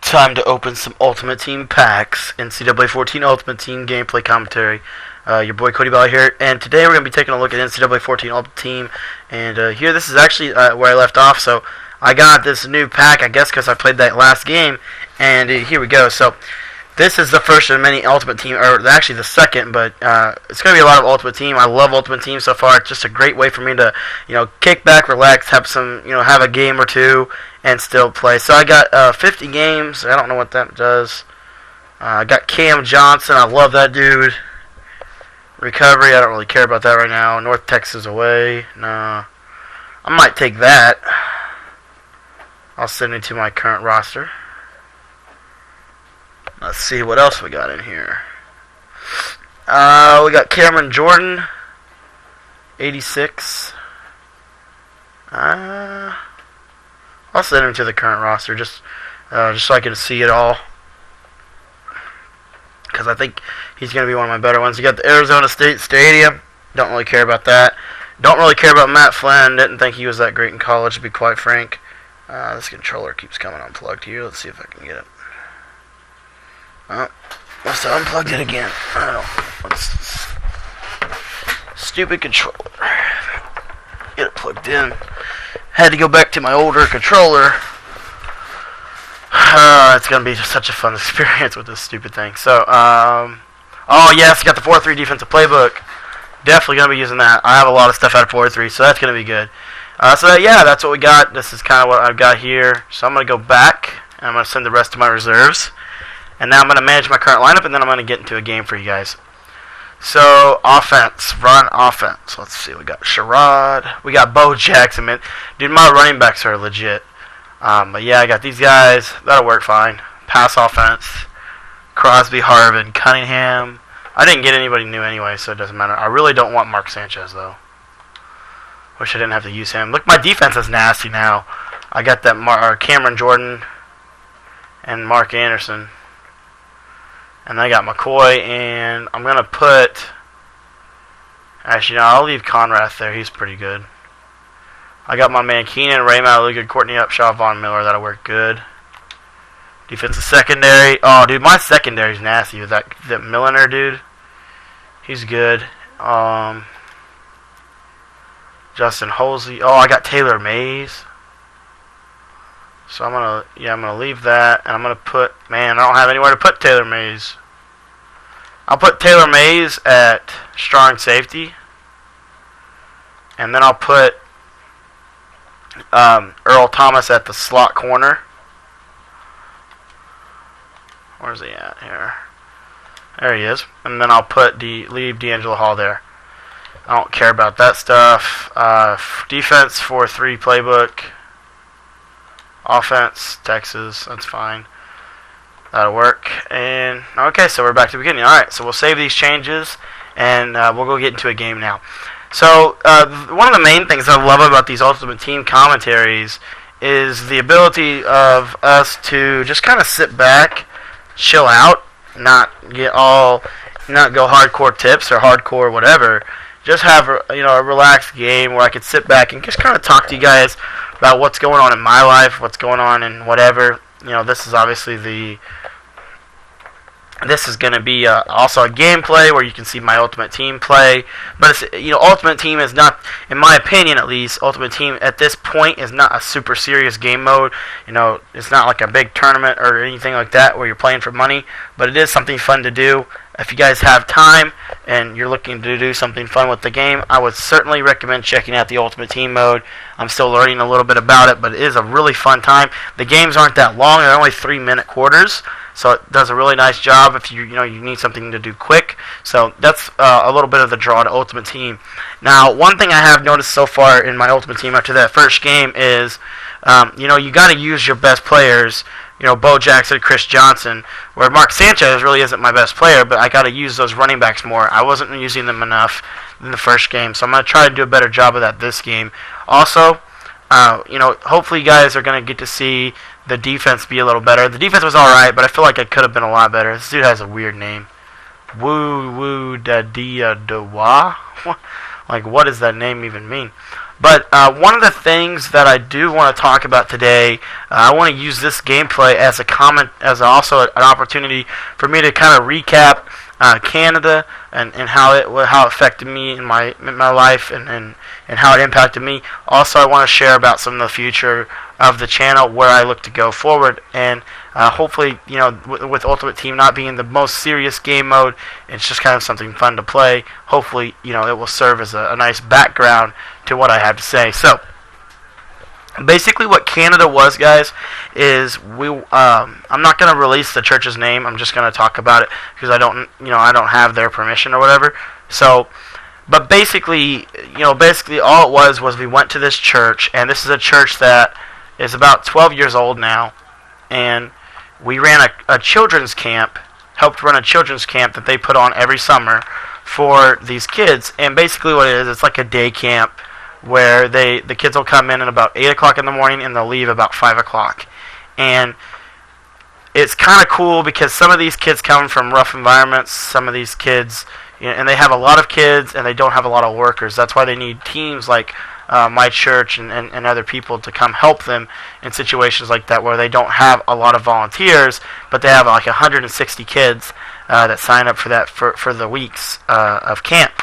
Time to open some Ultimate Team packs. NCAA 14 Ultimate Team gameplay commentary. Your boy Cody Ball here, and today we're going to be taking a look at NCAA 14 Ultimate Team. And here, this is actually where I left off. So I got this new pack, I guess, because I played that last game. And here we go. So this is the first of many Ultimate Team, or actually the second, but it's going to be a lot of Ultimate Team. I love Ultimate Team so far. It's just a great way for me to, kick back, relax, have some, have a game or two, and still play. So I got 50 games. I don't know what that does. I got Cam Johnson. I love that dude. Recovery, I don't really care about that right now. North Texas away. No. I might take that. I'll send it to my current roster. Let's see what else we got in here. We got Cameron Jordan. 86. I'll send him to the current roster just so I can see it all, because I think he's going to be one of my better ones. You got the Arizona State Stadium. Don't really care about that. Don't really care about Matt Flynn. Didn't think he was that great in college, to be quite frank. This controller keeps coming unplugged here. Let's see if I can get it. Oh, must have unplugged it again. Stupid controller. Get it plugged in. Had to go back to my older controller. It's going to be just such a fun experience with this stupid thing. So, oh yes, got the 4-3 defensive playbook. Definitely going to be using that. I have a lot of stuff out of 4-3, so that's going to be good. So yeah, that's what we got. This is kind of what I've got here. So I'm going to go back, and I'm going to send the rest of my reserves. And now I'm going to manage my current lineup, and then I'm going to get into a game for you guys. So, offense. Run offense. Let's see. We got Sherrod. We got Bo Jackson, man. Dude, my running backs are legit. But yeah, I got these guys. That'll work fine. Pass offense. Crosby, Harvin, Cunningham. I didn't get anybody new anyway, so it doesn't matter. I really don't want Mark Sanchez, though. Wish I didn't have to use him. Look, my defense is nasty now. I got that Cameron Jordan and Mark Anderson. And I got McCoy, and I'm going to put... Actually, no, I'll leave Conrath there. He's pretty good. I got my man Keenan, Ray Maluga, Courtney Upshaw, Von Miller. That'll work good. Defensive secondary. Oh, dude, my secondary's nasty with that Milliner dude. He's good. Justin Holsey. Oh, I got Taylor Mays. So I'm gonna leave that, and I'm gonna put, man, I don't have anywhere to put Taylor Mays. I'll put Taylor Mays at strong safety, and then I'll put Earl Thomas at the slot corner. Where's he at here? There he is. And then I'll leave D'Angelo Hall there. I don't care about that stuff. Defense 4-3 playbook. Offense, Texas, that's fine. That'll work. And, okay, so we're back to the beginning. Alright, so we'll save these changes, and we'll go get into a game now. So, one of the main things I love about these Ultimate Team commentaries is the ability of us to just kind of sit back, chill out, not go hardcore tips or hardcore whatever. Just have a relaxed game where I could sit back and just kind of talk to you guys about what's going on in my life, what's going on in whatever. This is obviously this is going to be also a gameplay where you can see my Ultimate Team play. But it's, Ultimate Team is not, in my opinion at least, Ultimate Team at this point is not a super serious game mode. It's not like a big tournament or anything like that where you're playing for money. But it is something fun to do. If you guys have time and you're looking to do something fun with the game, I would certainly recommend checking out the Ultimate Team mode. I'm still learning a little bit about it, but it is a really fun time. The games aren't that long. They're only 3-minute quarters, so it does a really nice job if you need something to do quick. So that's a little bit of the draw to Ultimate Team. Now, one thing I have noticed so far in my Ultimate Team after that first game is, you got to use your best players Bo Jackson, Chris Johnson, where Mark Sanchez really isn't my best player, but I got to use those running backs more. I wasn't using them enough in the first game, so I'm going to try to do a better job of that this game. Also, hopefully you guys are going to get to see the defense be a little better. The defense was alright, but I feel like it could have been a lot better. This dude has a weird name. Woo da dia da wa? Like, what does that name even mean? But one of the things that I do want to talk about today, I want to use this gameplay as also an opportunity for me to kind of recap Canada and how it affected me in my life and how it impacted me. Also, I want to share about some of the future of the channel, where I look to go forward, and hopefully, with Ultimate Team not being the most serious game mode, it's just kind of something fun to play. Hopefully, it will serve as a nice background to what I have to say. So, basically, what Canada was, guys, is I'm not going to release the church's name. I'm just going to talk about it because I don't have their permission or whatever. So, but basically all it was we went to this church, and this is a church that is about 12 years old now, and we ran a children's camp, helped run a children's camp that they put on every summer for these kids. And basically what it is, it's like a day camp where the kids will come in at about 8 o'clock in the morning and they'll leave about 5 o'clock. And it's kind of cool because some of these kids come from rough environments, some of these kids, and they have a lot of kids and they don't have a lot of workers. That's why they need teams like my church and other people to come help them in situations like that where they don't have a lot of volunteers, but they have like 160 kids that sign up for that for the weeks of camp.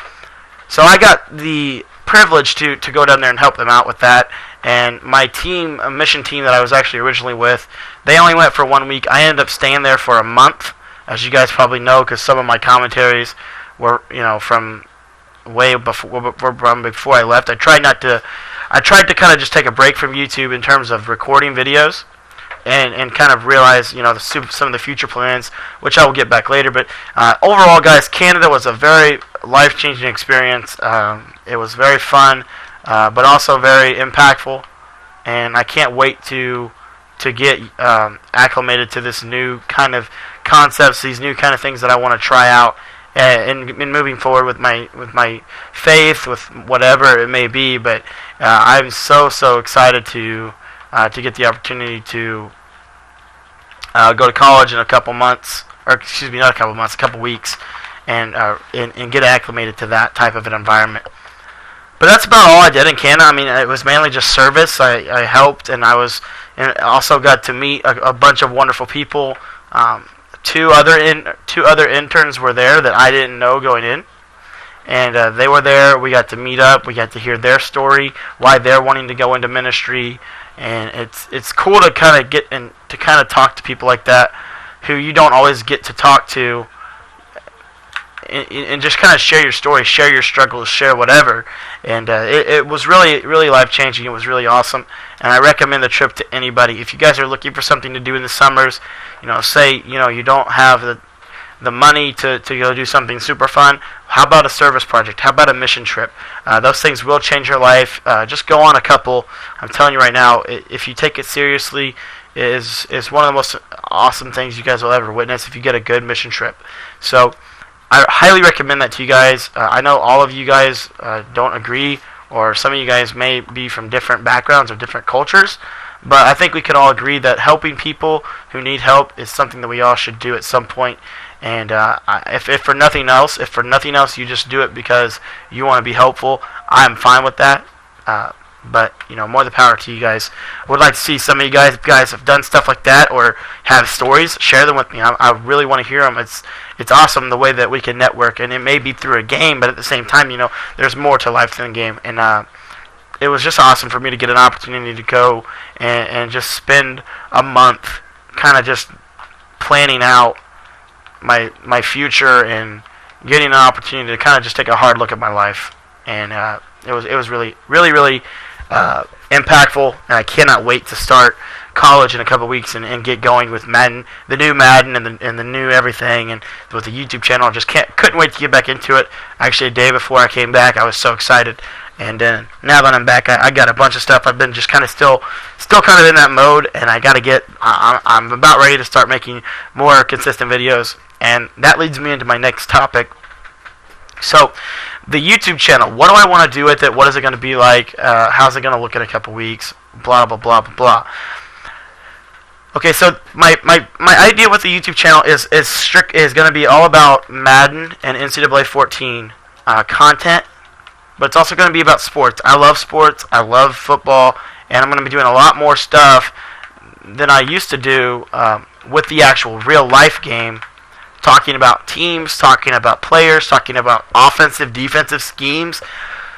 So I got the privilege to go down there and help them out with that. And my team, a mission team that I was actually originally with, they only went for 1 week. I ended up staying there for a month, as you guys probably know, because some of my commentaries were, from way before I left. I tried to kind of just take a break from YouTube in terms of recording videos and kind of realize, some of the future plans, which I will get back later. But overall, guys, Canada was a very life-changing experience. It was very fun, but also very impactful, and I can't wait to get acclimated to this new kind of concepts, these new kind of things that I want to try out. And moving forward with my faith, with whatever it may be, but I'm so excited to get the opportunity to go to college in a couple months, or excuse me, not a couple months, a couple weeks, and get acclimated to that type of an environment. But that's about all I did in Canada. I mean, it was mainly just service. I helped, and I also got to meet a bunch of wonderful people. Two other interns were there that I didn't know going in, and they were there. We got to meet up. We got to hear their story, why they're wanting to go into ministry, and it's cool to kind of get and to kind of talk to people like that who you don't always get to talk to, and just kind of share your story, share your struggles, share whatever. And it was really life changing. It was really awesome, and I recommend the trip to anybody. If you guys are looking for something to do in the summers, say you don't have the money to go do something super fun, how about a service project? How about a mission trip? Those things will change your life. Just go on a couple. I'm telling you right now, if you take it seriously, is one of the most awesome things you guys will ever witness if you get a good mission trip. So I highly recommend that to you guys. I know all of you guys don't agree, or some of you guys may be from different backgrounds or different cultures, but I think we can all agree that helping people who need help is something that we all should do at some point. And if for nothing else, you just do it because you want to be helpful, I'm fine with that. But more the power to you guys. I would like to see some of you guys have done stuff like that or have stories. Share them with me. I really want to hear them. It's awesome the way that we can network, and it may be through a game, but at the same time, there's more to life than a game. And it was just awesome for me to get an opportunity to go and just spend a month kind of just planning out my future and getting an opportunity to kind of just take a hard look at my life. And it was really impactful, and I cannot wait to start college in a couple weeks and get going with Madden, the new Madden, and the new everything, and with the YouTube channel. Just couldn't wait to get back into it. Actually, a day before I came back, I was so excited, And then now that I'm back, I got a bunch of stuff. I've been just kind of still kind of in that mode, and I got to get. I'm about ready to start making more consistent videos, and that leads me into my next topic. So, the YouTube channel. What do I want to do with it? What is it going to be like? How's it going to look in a couple weeks? Blah blah blah blah blah. Okay, so my idea with the YouTube channel is going to be all about Madden and NCAA 14 content. But it's also going to be about sports. I love sports. I love football. And I'm going to be doing a lot more stuff than I used to do with the actual real-life game. Talking about teams, talking about players, talking about offensive, defensive schemes.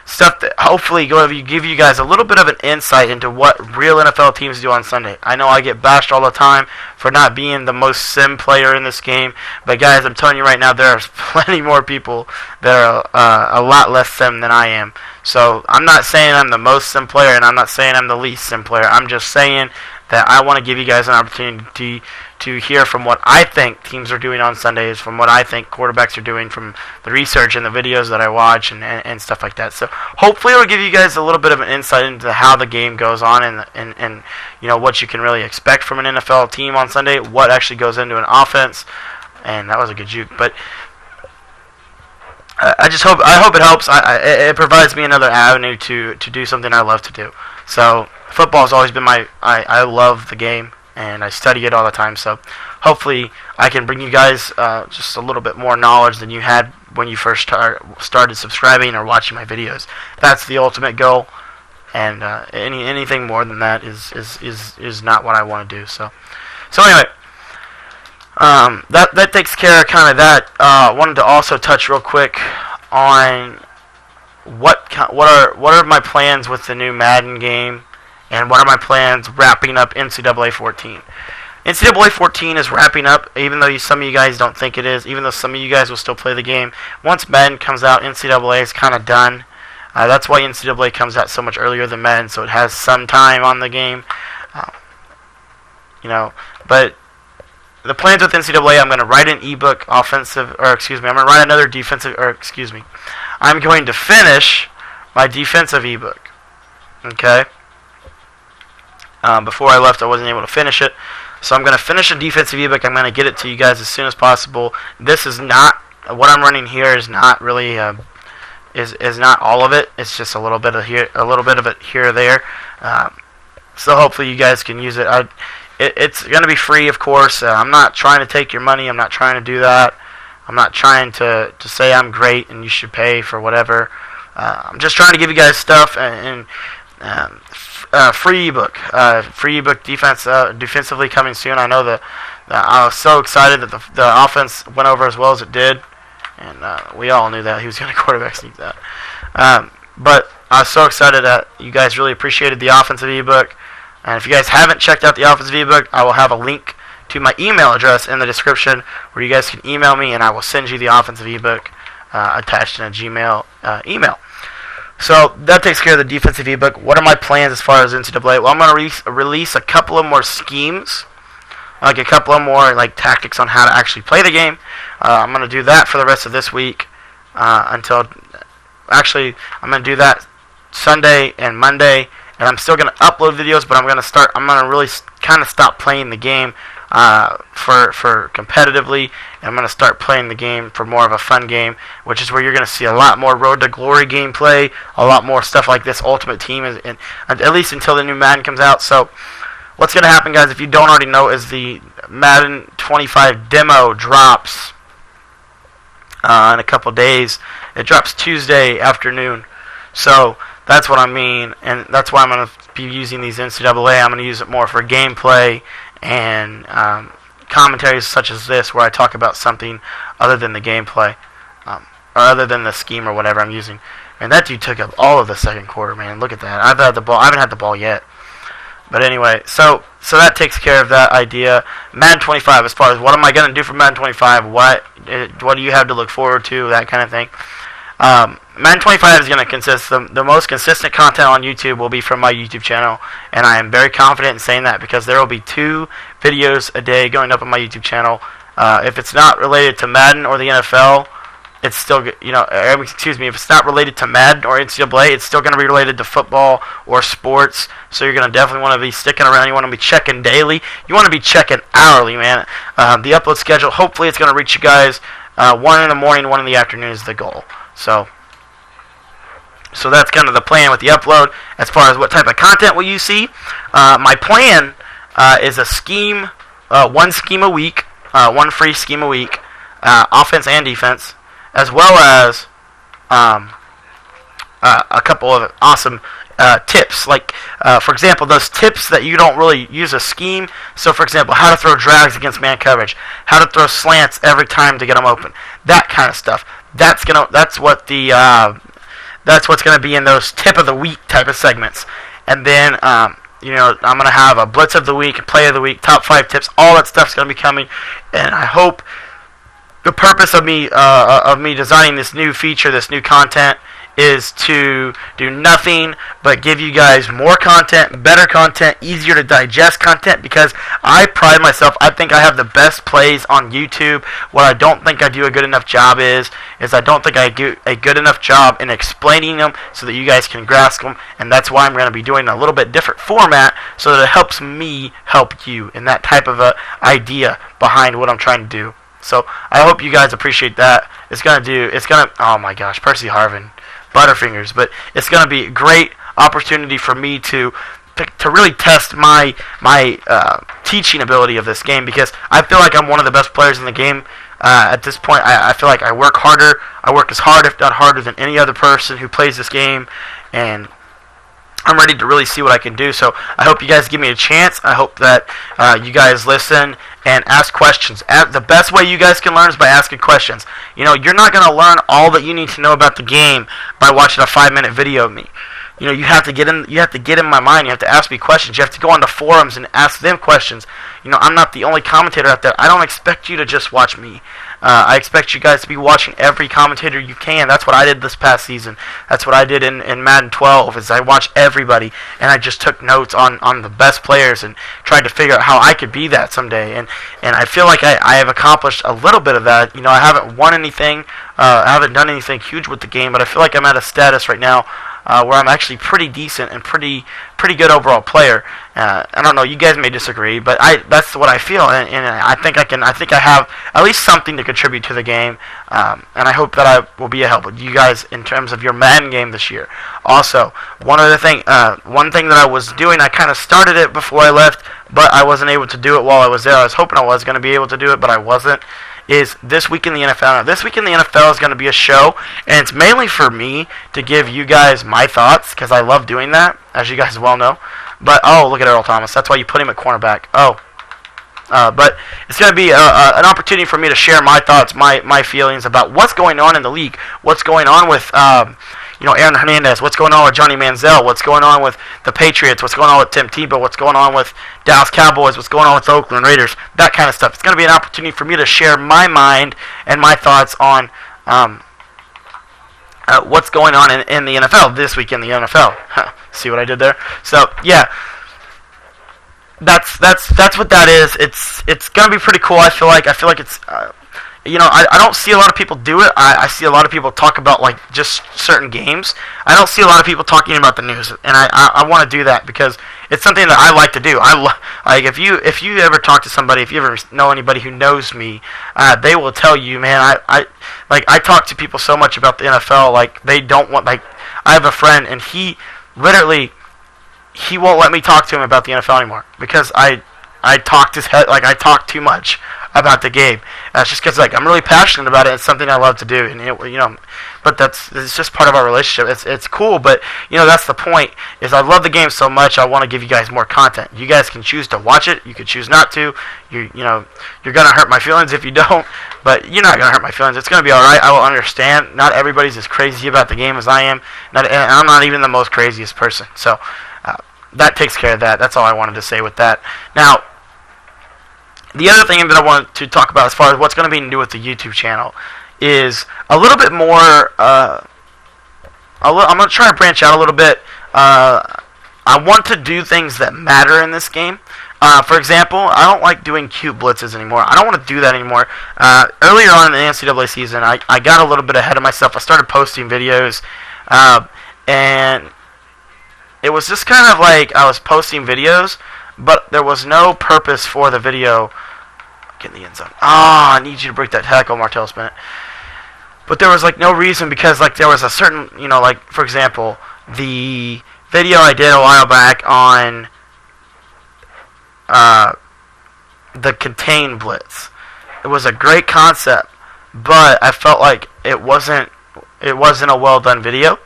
Stuff that hopefully give you guys a little bit of an insight into what real NFL teams do on Sunday. I know I get bashed all the time for not being the most sim player in this game, but guys, I'm telling you right now, there are plenty more people that are a lot less sim than I am. So I'm not saying I'm the most sim player, and I'm not saying I'm the least sim player. I'm just saying that I want to give you guys an opportunity to hear from what I think teams are doing on Sundays, from what I think quarterbacks are doing, from the research and the videos that I watch and stuff like that. So hopefully it'll give you guys a little bit of an insight into how the game goes on and you know what you can really expect from an NFL team on Sunday, what actually goes into an offense. And that was a good juke, but I hope it helps. It provides me another avenue to do something I love to do. So football has always been I love the game, and I study it all the time. So hopefully I can bring you guys just a little bit more knowledge than you had when you first started subscribing or watching my videos. That's the ultimate goal, and anything more than that is not what I want to do. So anyway, that takes care of kind of that. Wanted to also touch real quick on what are my plans with the new Madden game, and what are my plans wrapping up NCAA 14. NCAA 14 is wrapping up, even though some of you guys don't think it is, even though some of you guys will still play the game. Once Madden comes out, NCAA is kind of done. That's why NCAA comes out so much earlier than Madden, so it has some time on the game. But the plans with NCAA, I'm going to write an ebook I'm going to write another defensive, I'm going to finish my defensive ebook. Okay? Before I left, I wasn't able to finish it. So I'm going to finish a defensive ebook. I'm going to get it to you guys as soon as possible. This is not, what I'm running here is not really, is not all of it. It's just a little bit of it here or there. So hopefully you guys can use it. It's going to be free, of course. I'm not trying to take your money. I'm not trying to do that. I'm not trying to say I'm great and you should pay for whatever. I'm just trying to give you guys stuff and free ebook. Free ebook defensively coming soon. I know that I was so excited that the offense went over as well as it did. And we all knew that he was going to quarterback sneak that. But I was so excited that you guys really appreciated the offensive ebook. And if you guys haven't checked out the offensive ebook, I will have a link to my email address in the description where you guys can email me, and I will send you the offensive ebook attached in a Gmail email. So that takes care of the defensive ebook. What are my plans as far as NCAA? Well, I'm going to release a couple of more schemes, like a couple of more tactics on how to actually play the game. I'm going to do that for the rest of this week I'm going to do that Sunday and Monday. And I'm still going to upload videos, but I'm going to really kind of stop playing the game for competitively, and I'm going to start playing the game for more of a fun game, which is where you're going to see a lot more Road to Glory gameplay, a lot more stuff like this Ultimate Team, at least until the new Madden comes out. So what's going to happen, guys, if you don't already know, is the Madden 25 demo drops in a couple days. It drops Tuesday afternoon. So that's what I mean, and that's why I'm going to be using these NCAA. I'm going to use it more for gameplay and commentaries such as this, where I talk about something other than the gameplay, or other than the scheme or whatever I'm using. And that dude took up all of the second quarter, man. Look at that. I haven't had the ball yet. But anyway, so that takes care of that idea. Madden 25, as far as what am I going to do for Madden 25, what do you have to look forward to, that kind of thing. Madden 25 is going to consist, the most consistent content on YouTube will be from my YouTube channel, and I am very confident in saying that because there will be 2 videos a day going up on my YouTube channel. If it's not related to Madden or the NFL, it's still, excuse me, if it's not related to Madden or NCAA, it's still going to be related to football or sports. So you're going to definitely want to be sticking around. You want to be checking daily. You want to be checking hourly, man. The upload schedule, hopefully it's going to reach you guys. 1 in the morning, 1 in the afternoon is the goal. So that's kind of the plan with the upload. As far as what type of content will you see, my plan is a scheme, one scheme a week, one free scheme a week, offense and defense, as well as a couple of awesome tips. Like, for example, those tips that you don't really use a scheme. So, for example, how to throw drags against man coverage, how to throw slants every time to get them open, that kind of stuff. That's what's gonna be in those tip of the week type of segments. And then I'm gonna have a blitz of the week, play of the week, top 5 tips. All that stuff's gonna be coming, and I hope the purpose of me designing this new feature, this new content, is to do nothing but give you guys more content, better content, easier to digest content, because I pride myself. I think I have the best plays on YouTube. What I don't think I do a good enough job is I don't think I do a good enough job in explaining them so that you guys can grasp them, and that's why I'm going to be doing a little bit different format so that it helps me help you in that type of a idea behind what I'm trying to do. So I hope you guys appreciate that. Oh my gosh, Percy Harvin. Butterfingers, but it's going to be a great opportunity for me to really test my teaching ability of this game, because I feel like I'm one of the best players in the game at this point. I feel like I work harder. I work as hard, if not harder, than any other person who plays this game, and I'm ready to really see what I can do. So I hope you guys give me a chance. I hope that you guys listen and ask questions. The best way you guys can learn is by asking questions. You're not going to learn all that you need to know about the game by watching a 5-minute video of me. You have to get in my mind. You have to ask me questions. You have to go on the forums and ask them questions. I'm not the only commentator out there. I don't expect you to just watch me. I expect you guys to be watching every commentator you can. That's what I did this past season. That's what I did in Madden 12, is I watched everybody, and I just took notes on the best players and tried to figure out how I could be that someday. And I feel like I have accomplished a little bit of that. I haven't won anything. I haven't done anything huge with the game, but I feel like I'm at a status right now where I'm actually pretty decent and pretty good overall player. I don't know, you guys may disagree, but that's what I feel, and I think I have at least something to contribute to the game, and I hope that I will be a help with you guys in terms of your Madden game this year. Also, one thing that I was doing, I kind of started it before I left, but I wasn't able to do it while I was there. I was hoping I was going to be able to do it, but I wasn't. Is This Week in the NFL. Now, This Week in the NFL is going to be a show, and it's mainly for me to give you guys my thoughts, because I love doing that, as you guys well know. But, look at Earl Thomas. That's why you put him at cornerback. But it's going to be an opportunity for me to share my thoughts, my feelings about what's going on in the league, what's going on with Aaron Hernandez, what's going on with Johnny Manziel, what's going on with the Patriots, what's going on with Tim Tebow, what's going on with Dallas Cowboys, what's going on with the Oakland Raiders, that kind of stuff. It's going to be an opportunity for me to share my mind and my thoughts on what's going on in the NFL this week in the NFL. See what I did there? So yeah, that's what that is. It's going to be pretty cool. I feel like it's. I don't see a lot of people do it. I see a lot of people talk about like just certain games. I don't see a lot of people talking about the news, and I want to do that because it's something that I like to do. If you ever talk to somebody, if you ever know anybody who knows me, they will tell you, man, I talk to people so much about the NFL, like they don't want, like I have a friend and he won't let me talk to him about the NFL anymore because I talk too much about the game. It's just because I'm really passionate about it. It's something I love to do, and but it's just part of our relationship. It's cool, but that's the point. Is I love the game so much. I want to give you guys more content. You guys can choose to watch it. You can choose not to. You're gonna hurt my feelings if you don't, but you're not gonna hurt my feelings. It's gonna be all right. I will understand. Not everybody's as crazy about the game as I am. And I'm not even the most craziest person. So that takes care of that. That's all I wanted to say with that. Now, the other thing that I want to talk about as far as what's going to be new with the YouTube channel is a little bit more, I'm going to try and branch out a little bit. I want to do things that matter in this game. For example, I don't like doing cute blitzes anymore. I don't want to do that anymore. Earlier on in the NCAA season, I got a little bit ahead of myself. I started posting videos, and it was just kind of like I was posting videos, but there was no purpose for the video. Get in the end zone. I need you to break that tackle, Martellus Bennett. But there was like no reason, because like there was a certain, like for example, the video I did a while back on the contain blitz. It was a great concept, but I felt like it wasn't a well done video.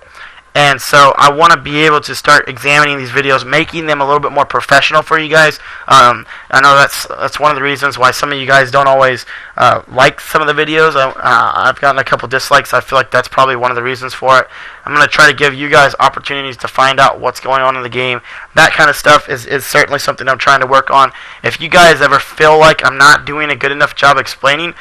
And so I want to be able to start examining these videos, making them a little bit more professional for you guys. I know that's one of the reasons why some of you guys don't always like some of the videos. I've gotten a couple dislikes. I feel like that's probably one of the reasons for it. I'm going to try to give you guys opportunities to find out what's going on in the game. That kind of stuff is certainly something I'm trying to work on. If you guys ever feel like I'm not doing a good enough job explaining,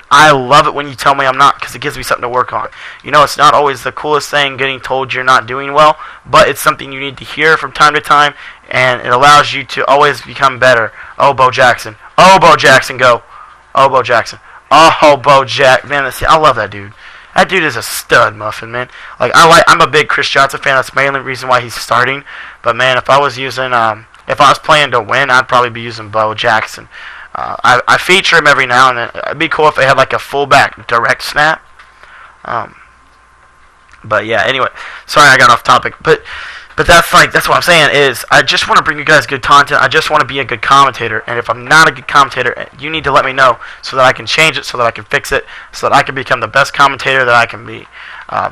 I love it when you tell me I'm not, because it gives me something to work on. It's not always the coolest thing getting told you're not doing well, but it's something you need to hear from time to time, and it allows you to always become better. Oh, Bo Jackson. Oh, Bo Jackson, go. Oh, Bo Jackson. Oh, Bo Jack. Man, I love that dude. That dude is a stud muffin, man. I'm a big Chris Johnson fan. That's mainly the reason why he's starting. But, man, if I was playing to win, I'd probably be using Bo Jackson. I feature him every now and then. It'd be cool if they had like a fullback direct snap. But yeah, anyway, sorry I got off topic. But that's what I'm saying is I just want to bring you guys good content. I just want to be a good commentator. And if I'm not a good commentator, you need to let me know so that I can change it, so that I can fix it, so that I can become the best commentator that I can be.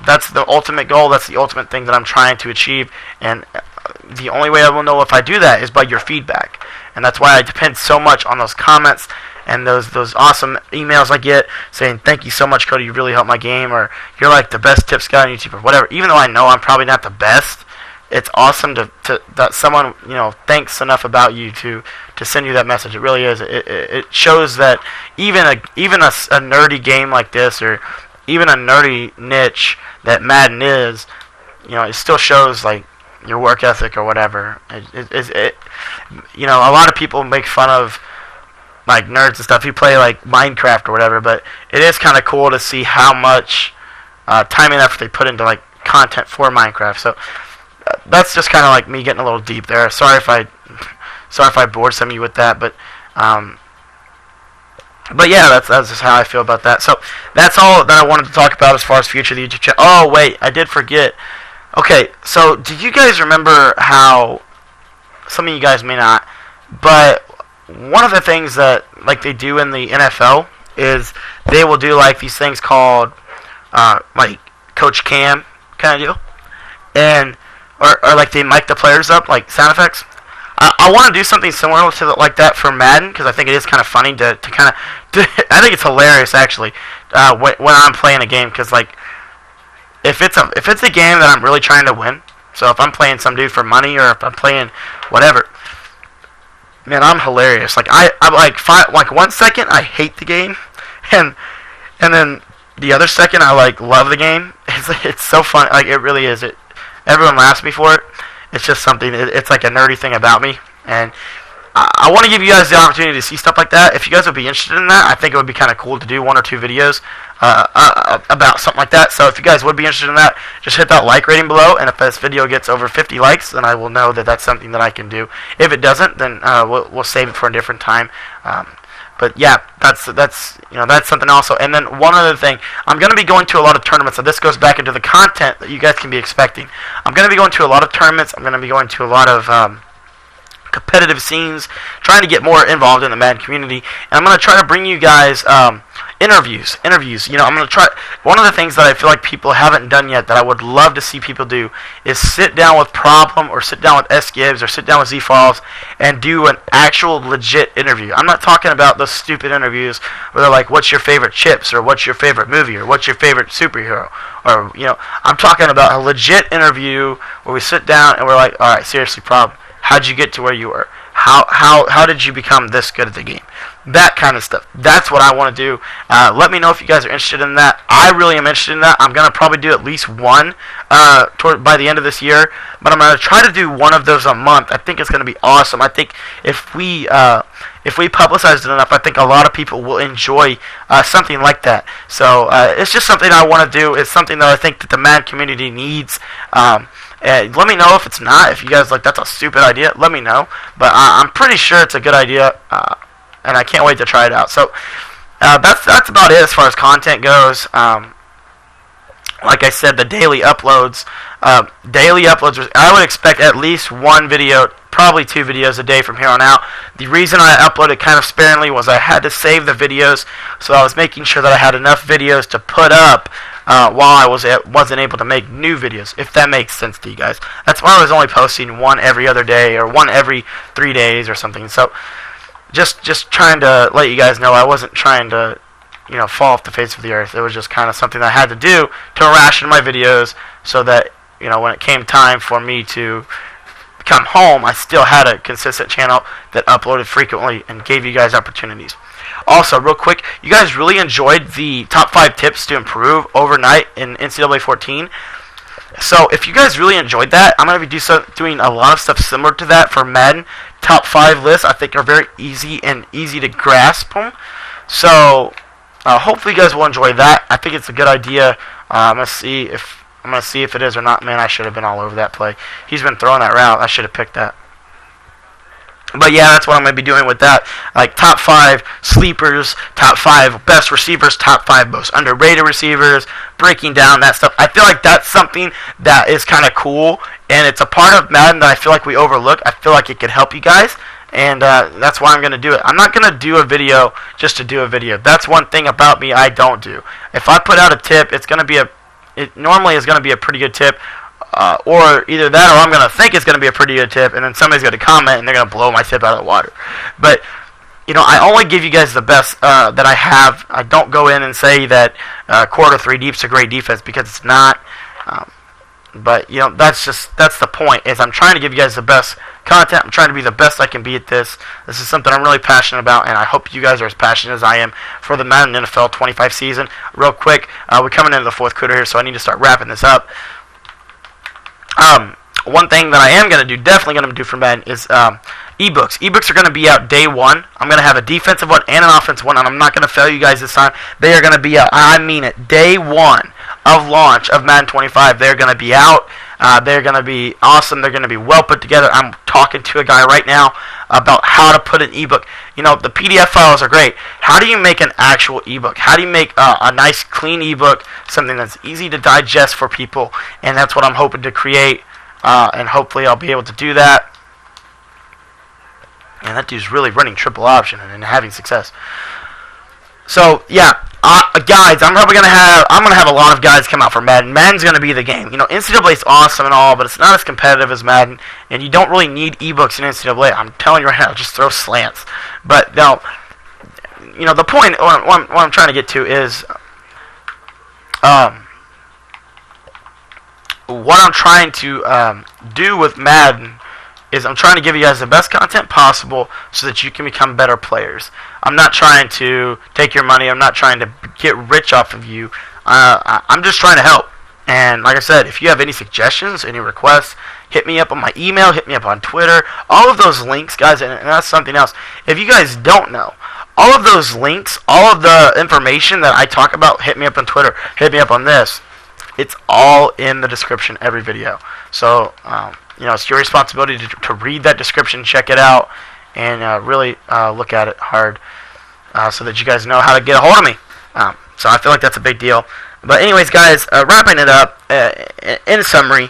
That's the ultimate goal. That's the ultimate thing that I'm trying to achieve. And the only way I will know if I do that is by your feedback. And that's why I depend so much on those comments and those awesome emails I get saying, thank you so much, Cody, you really helped my game, or you're like the best tips guy on YouTube, or whatever. Even though I know I'm probably not the best, it's awesome that someone thinks enough about you to send you that message. It really is. It shows that even a nerdy game like this, or even a nerdy niche that Madden is, it still shows like your work ethic or whatever. A lot of people make fun of like nerds and stuff who play like Minecraft or whatever, but it is kind of cool to see how much time and effort they put into like content for Minecraft. So that's just kind of like me getting a little deep there. Sorry if I bored some of you with that, but yeah, that's just how I feel about that. So that's all that I wanted to talk about as far as future of the YouTube channel. Oh wait, I did forget. Okay, so do you guys remember how, some of you guys may not, but one of the things that like they do in the NFL is they will do like these things called like Coach Cam kind of deal, and or like they mic the players up like sound effects. I want to do something similar to like that for Madden, because I think it is kind of funny to kind of I think it's hilarious actually when I'm playing a game, because like if it's a game that I'm really trying to win, so if I'm playing some dude for money, or if I'm playing whatever, man, I'm hilarious. Like I'm like 1 second I hate the game, and then the other second I like love the game. It's so fun. Like it really is. Everyone laughs me for it. It's just something. It's like a nerdy thing about me, and I want to give you guys the opportunity to see stuff like that. If you guys would be interested in that, I think it would be kind of cool to do 1 or 2 videos about something like that. So if you guys would be interested in that, just hit that like rating below, and if this video gets over 50 likes, then I will know that that's something that I can do. If it doesn't, then we'll save it for a different time. But yeah, that's something also. And then one other thing, I'm going to be going to a lot of tournaments, and this goes back into the content that you guys can be expecting. I'm going to be going to a lot of tournaments. I'm going to be going to a lot of competitive scenes, trying to get more involved in the Madden community, and I'm going to try to bring you guys interviews. I'm going to try. One of the things that I feel like people haven't done yet that I would love to see people do is sit down with Problem, or sit down with S. Gibbs, or sit down with Z Falls and do an actual legit interview. I'm not talking about those stupid interviews where they're like, what's your favorite chips, or what's your favorite movie, or what's your favorite superhero, or I'm talking about a legit interview where we sit down and we're like, all right, seriously, Problem, how'd you get to where you were? how did you become this good at the game? That kind of stuff. That's what I want to do. Let me know if you guys are interested in that. I really am interested in that. I'm going to probably do at least one by the end of this year. But I'm going to try to do one of those a month. I think it's going to be awesome. I think if we publicize it enough, I think a lot of people will enjoy something like that. So it's just something I want to do. It's something that I think that the Madden community needs. Let me know if it's not. If you guys like that's a stupid idea, let me know. But I'm pretty sure it's a good idea. And I can't wait to try it out. So that's about it as far as content goes. Like I said, the daily uploads. I would expect at least one video, probably 2 videos a day from here on out. The reason I uploaded kind of sparingly was I had to save the videos, so I was making sure that I had enough videos to put up while I wasn't able to make new videos, if that makes sense to you guys. That's why I was only posting one every other day or one every 3 days or something. So just trying to let you guys know I wasn't trying to, fall off the face of the earth. It was just kind of something I had to do to ration my videos so that, when it came time for me to come home, I still had a consistent channel that uploaded frequently and gave you guys opportunities. Also, real quick, you guys really enjoyed the top 5 tips to improve overnight in NCAA 14. So if you guys really enjoyed that, I'm going to be doing a lot of stuff similar to that for Madden. Top 5 lists I think are very easy to grasp them. So hopefully you guys will enjoy that. I think it's a good idea. I'm gonna see if it is or not. Man, I should have been all over that play. He's been throwing that route. I should have picked that. But yeah, that's what I'm going to be doing with that. Like top 5 sleepers, top 5 best receivers, top 5 most underrated receivers, breaking down that stuff. I feel like that's something that is kind of cool, and it's a part of Madden that I feel like we overlook. I feel like it could help you guys, and that's why I'm going to do it. I'm not going to do a video just to do a video. That's one thing about me I don't do. If I put out a tip, it normally is going to be a pretty good tip. Or either that or I'm going to think it's going to be a pretty good tip, and then somebody's going to comment and they're going to blow my tip out of the water. But, I only give you guys the best that I have. I don't go in and say that quarter 3 deep's a great defense, because it's not. But, that's the point, is I'm trying to give you guys the best content. I'm trying to be the best I can be at this. This is something I'm really passionate about, and I hope you guys are as passionate as I am for the Madden NFL 25 season. Real quick, we're coming into the 4th quarter here, so I need to start wrapping this up. One thing that I am going to do, definitely going to do for Madden, is ebooks. Ebooks are going to be out day 1. I'm going to have a defensive one and an offensive one, and I'm not going to fail you guys this time. They are going to be out, I mean it, day 1 of launch of Madden 25. They're going to be out. They're going to be awesome. They're going to be well put together. I'm talking to a guy right now about how to put an ebook. The PDF files are great. How do you make an actual ebook? How do you make a nice, clean ebook, something that's easy to digest for people? And that's what I'm hoping to create, and hopefully I'll be able to do that. And that dude's really running triple option and having success. So yeah, guys, I'm gonna have a lot of guys come out for Madden. Madden's gonna be the game. NCAA is awesome and all, but it's not as competitive as Madden, and you don't really need ebooks in NCAA. I'm telling you right now, just throw slants. But now, the point what I'm trying to get to is, what I'm trying to do with Madden is I'm trying to give you guys the best content possible so that you can become better players. I'm not trying to take your money. I'm not trying to get rich off of you. I'm just trying to help. And like I said, if you have any suggestions, any requests, hit me up on my email, hit me up on Twitter. All of those links, guys, and that's something else. If you guys don't know, all of those links, all of the information that I talk about, hit me up on Twitter, hit me up on this. It's all in the description, every video. So, it's your responsibility to read that description, check it out, and really look at it hard so that you guys know how to get a hold of me. So I feel like that's a big deal. But anyways, guys, wrapping it up, in summary,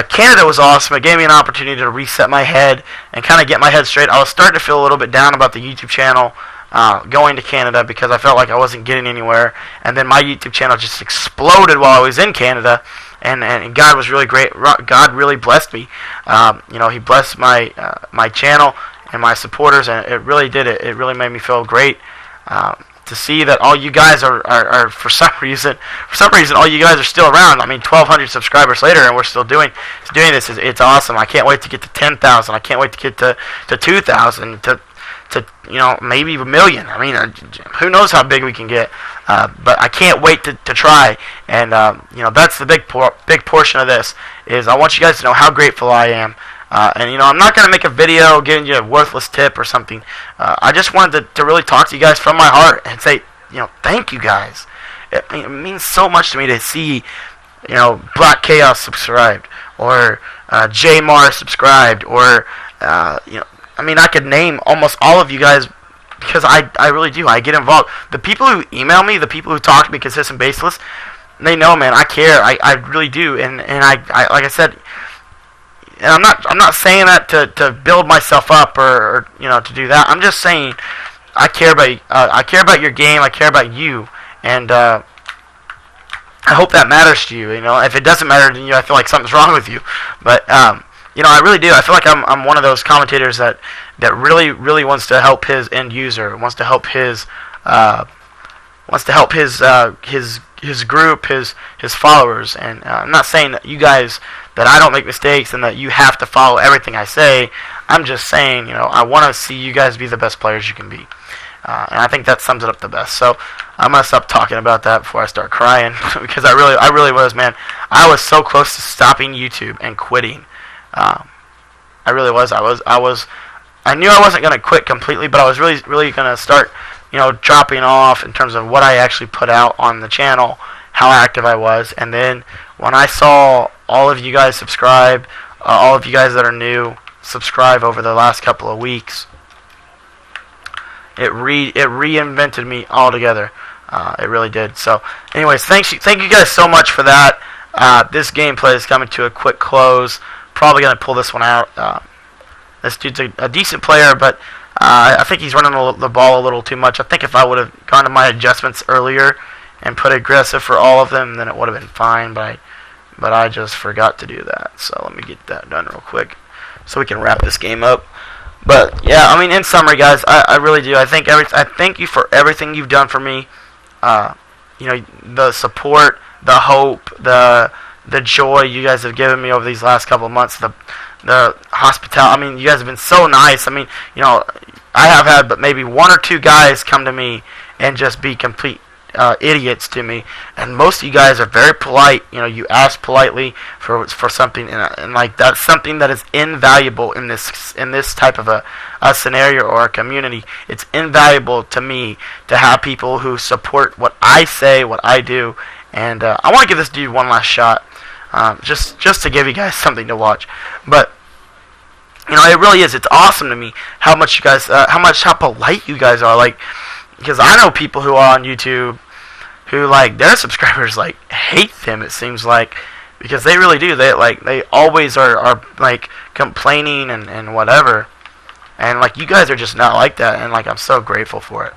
Canada was awesome. It gave me an opportunity to reset my head and kind of get my head straight. I was starting to feel a little bit down about the YouTube channel going to Canada because I felt like I wasn't getting anywhere. And then my YouTube channel just exploded while I was in Canada. And God was really great. God really blessed me. He blessed my channel and my supporters, and it really did it. It really made me feel great. to see that all you guys are for some reason all you guys are still around. I mean, 1,200 subscribers later, and we're still doing this. It's awesome. I can't wait to get to 10,000. I can't wait to get to 2,000 to maybe a million. I mean, who knows how big we can get? But I can't wait to try. And that's the big portion of this. Is I want you guys to know how grateful I am. And I'm not gonna make a video giving you a worthless tip or something. I just wanted to really talk to you guys from my heart and say, thank you guys. It means so much to me to see, Black Chaos subscribed, or J Mar subscribed, or I mean, I could name almost all of you guys because I really do. I get involved. The people who email me, the people who talk to me consistent baseless, they know, man, I care. I really do. And I like I said, and I'm not saying that to build myself up or to do that. I'm just saying I care about your game. I care about you, and I hope that matters to you. If it doesn't matter to you, I feel like something's wrong with you. But I really do. I feel like I'm one of those commentators that really wants to help his end user, wants to help his his group, his followers. And I'm not saying that you guys, that I don't make mistakes and that you have to follow everything I say. I'm just saying, I want to see you guys be the best players you can be. And I think that sums it up the best. So I'm gonna stop talking about that before I start crying because I really was, man. I was so close to stopping YouTube and quitting. I really was. I knew I wasn't gonna quit completely, but I was really gonna start, dropping off in terms of what I actually put out on the channel, how active I was, and then when I saw all of you guys subscribe, all of you guys that are new subscribe over the last couple of weeks, it reinvented me altogether. It really did. So, anyways, thank you guys so much for that. This gameplay is coming to a quick close. Probably gonna pull this one out. This dude's a decent player, but I think he's running the ball a little too much. I think if I would have gone to my adjustments earlier and put aggressive for all of them, then it would have been fine. But I just forgot to do that. So let me get that done real quick so we can wrap this game up. But yeah, I mean, in summary, guys, I really do. I thank you for everything you've done for me. The support, the hope, the joy you guys have given me over these last couple of months. The hospitality. I mean, you guys have been so nice. I mean, I have had but maybe one or two guys come to me and just be complete idiots to me, and most of you guys are very polite. You ask politely for something, and like that's something that is invaluable in this type of a scenario or a community. It's invaluable to me to have people who support what I say, what I do, and I want to give this dude one last shot, just to give you guys something to watch. But it really is. It's awesome to me how much you guys, how polite you guys are. Like, because I know people who are on YouTube who, like, their subscribers, like, hate them, it seems like, because they really do. They always are like, complaining and whatever. And, like, you guys are just not like that, and, like, I'm so grateful for it.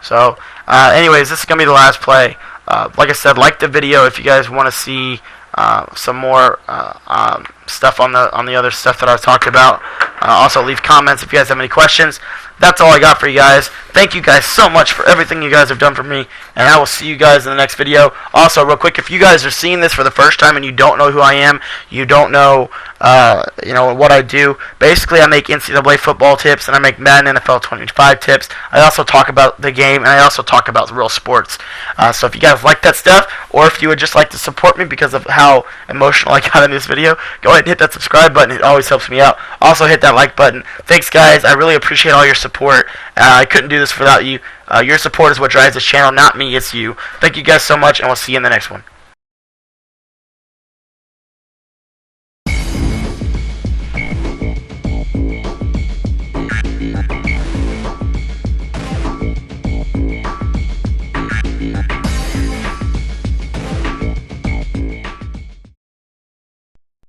So, anyways, this is going to be the last play. Like I said, like the video if you guys want to see some more stuff on the other stuff that I've talked about. Also, leave comments if you guys have any questions. That's all I got for you guys. Thank you guys so much for everything you guys have done for me, and I will see you guys in the next video. Also, real quick, if you guys are seeing this for the first time and you don't know who I am, you don't know what I do, basically I make NCAA football tips, and I make Madden NFL 25 tips. I also talk about the game, and I also talk about real sports. So if you guys like that stuff, or if you would just like to support me because of how emotional I got in this video, go ahead and hit that subscribe button. It always helps me out. Also, hit that like button. Thanks, guys. I really appreciate all your support. I couldn't do this without you. Your support is what drives this channel, not me. It's you. Thank you guys so much, and we'll see you in the next one.